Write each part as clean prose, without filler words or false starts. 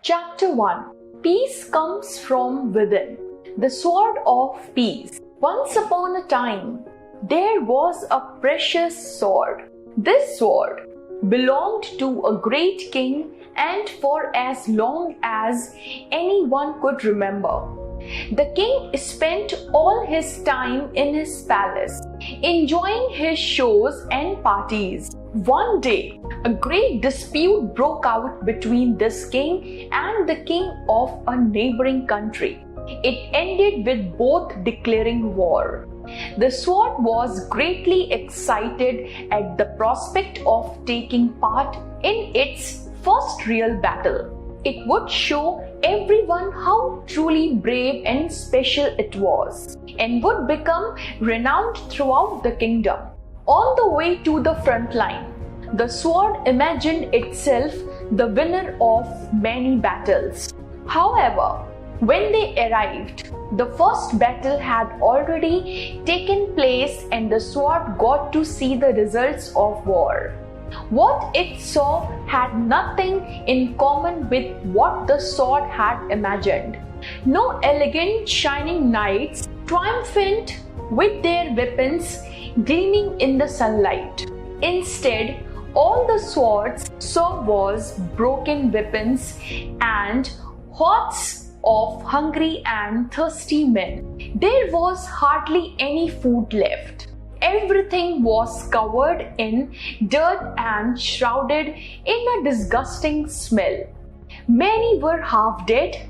Chapter 1. Peace comes from within. The sword of peace. Once upon a time, there was a precious sword. This sword belonged to a great king, and for as long as anyone could remember, the king spent all his time in his palace, enjoying his shows and parties. One day, a great dispute broke out between this king and the king of a neighboring country. It ended with both declaring war. The sword was greatly excited at the prospect of taking part in its first real battle. It would show everyone how truly brave and special it was, and would become renowned throughout the kingdom. On the way to the front line, the sword imagined itself the winner of many battles. However, when they arrived, the first battle had already taken place and the sword got to see the results of war. What it saw had nothing in common with what the sword had imagined. No elegant shining knights triumphant with their weapons gleaming in the sunlight. Instead, all the swords saw was broken weapons and hordes of hungry and thirsty men. There was hardly any food left. Everything was covered in dirt and shrouded in a disgusting smell. Many were half dead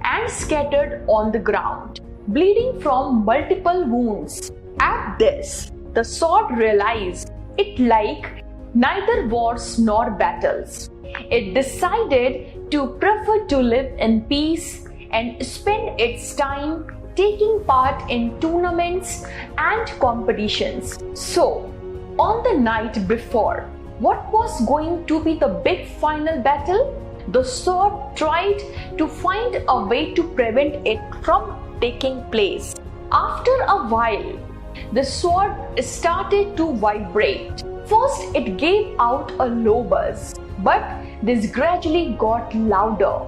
and scattered on the ground, bleeding from multiple wounds. At this, the sword realized it liked neither wars nor battles. It decided to prefer to live in peace and spend its time taking part in tournaments and competitions. So, on the night before what was going to be the big final battle, the sword tried to find a way to prevent it from taking place. After a while, the sword started to vibrate. First, it gave out a low buzz, but this gradually got louder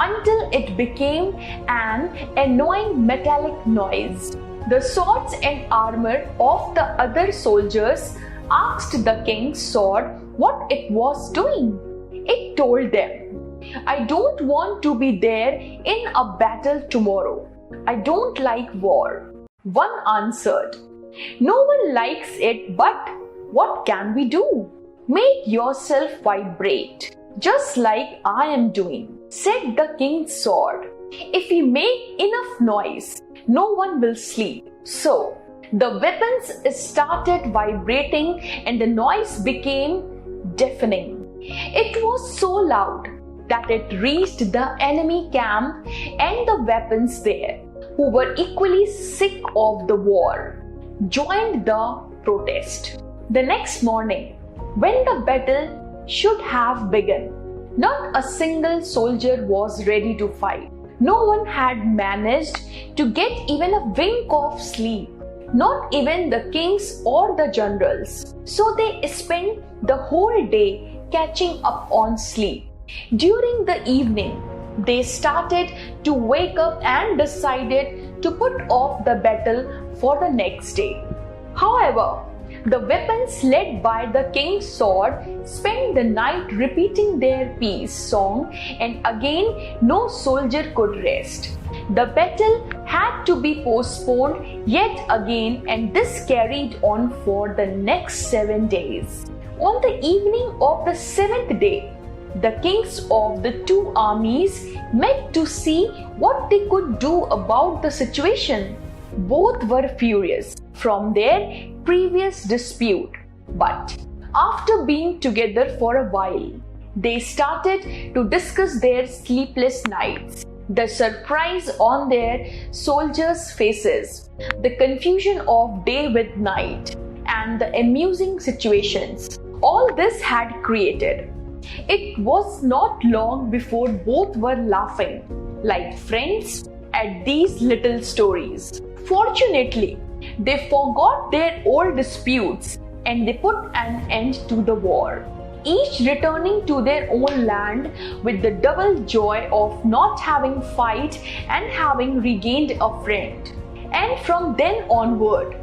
until it became an annoying metallic noise. The swords and armor of the other soldiers asked the king's sword what it was doing. It told them, "I don't want to be there in a battle tomorrow. I don't like war." One answered, "No one likes it, but what can we do? Make yourself vibrate, just like I am doing," said the king's sword. "If we make enough noise, no one will sleep." So, the weapons started vibrating and the noise became deafening. It was so loud that it reached the enemy camp and the weapons there, who were equally sick of the war, joined the protest. The next morning, when the battle should have begun, not a single soldier was ready to fight. No one had managed to get even a wink of sleep, not even the kings or the generals. So they spent the whole day catching up on sleep. During the evening, they started to wake up and decided to put off the battle for the next day. However, the weapons led by the king's sword spent the night repeating their peace song, and again no soldier could rest. The battle had to be postponed yet again, and this carried on for the next 7 days. On the evening of the 7th day, the kings of the two armies met to see what they could do about the situation. Both were furious from their previous dispute, but after being together for a while, they started to discuss their sleepless nights, the surprise on their soldiers' faces, the confusion of day with night, and the amusing situations all this had created. It was not long before both were laughing like friends at these little stories. Fortunately, they forgot their old disputes and they put an end to the war. each returning to their own land with the double joy of not having fight and having regained a friend. And from then onward,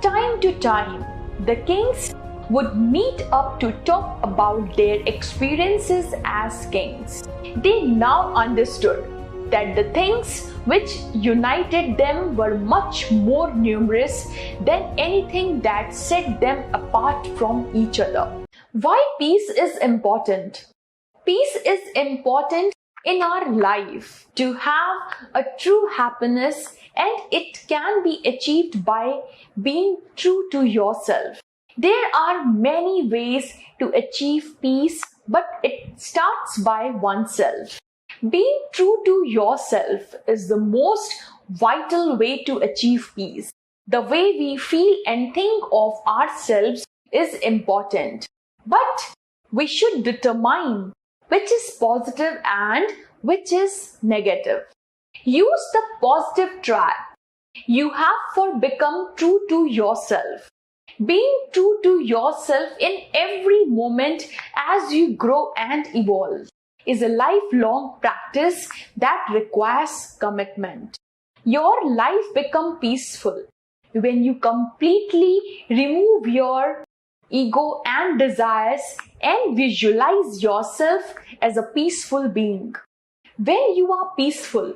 time to time, the kings would meet up to talk about their experiences as kings. They now understood that the things which united them were much more numerous than anything that set them apart from each other. Why peace is important? Peace is important in our life to have a true happiness, and it can be achieved by being true to yourself. There are many ways to achieve peace, but it starts by oneself. Being true to yourself is the most vital way to achieve peace. The way we feel and think of ourselves is important, but we should determine which is positive and which is negative. Use the positive track you have for become true to yourself. Being true to yourself in every moment as you grow and evolve is a lifelong practice that requires commitment. Your life becomes peaceful when you completely remove your ego and desires and visualize yourself as a peaceful being. When you are peaceful,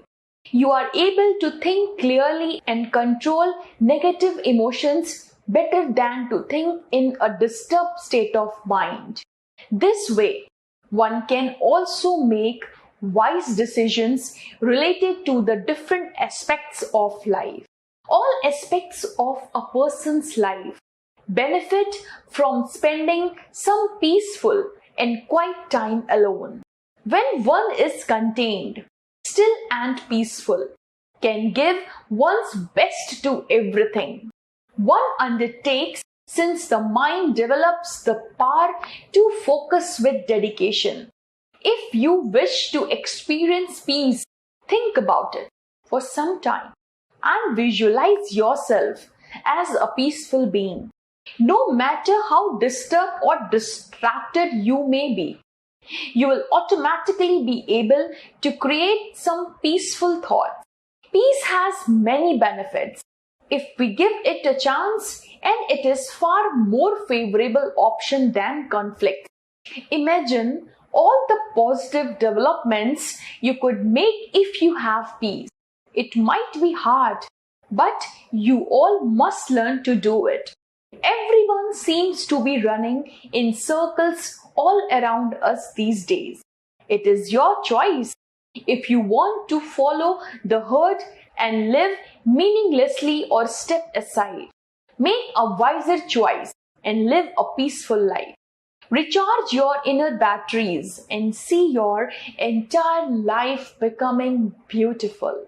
you are able to think clearly and control negative emotions better than to think in a disturbed state of mind. This way, one can also make wise decisions related to the different aspects of life. All aspects of a person's life benefit from spending some peaceful and quiet time alone. When one is contained, still and peaceful, can give one's best to everything one undertakes, since the mind develops the power to focus with dedication. If you wish to experience peace, think about it for some time and visualize yourself as a peaceful being. No matter how disturbed or distracted you may be, you will automatically be able to create some peaceful thoughts. Peace has many benefits if we give it a chance, and it is far more favorable option than conflict. Imagine all the positive developments you could make if you have peace. It might be hard, but you all must learn to do it. Everyone seems to be running in circles all around us these days. It is your choice. If you want to follow the herd and live meaninglessly or step aside, make a wiser choice and live a peaceful life. Recharge your inner batteries and see your entire life becoming beautiful.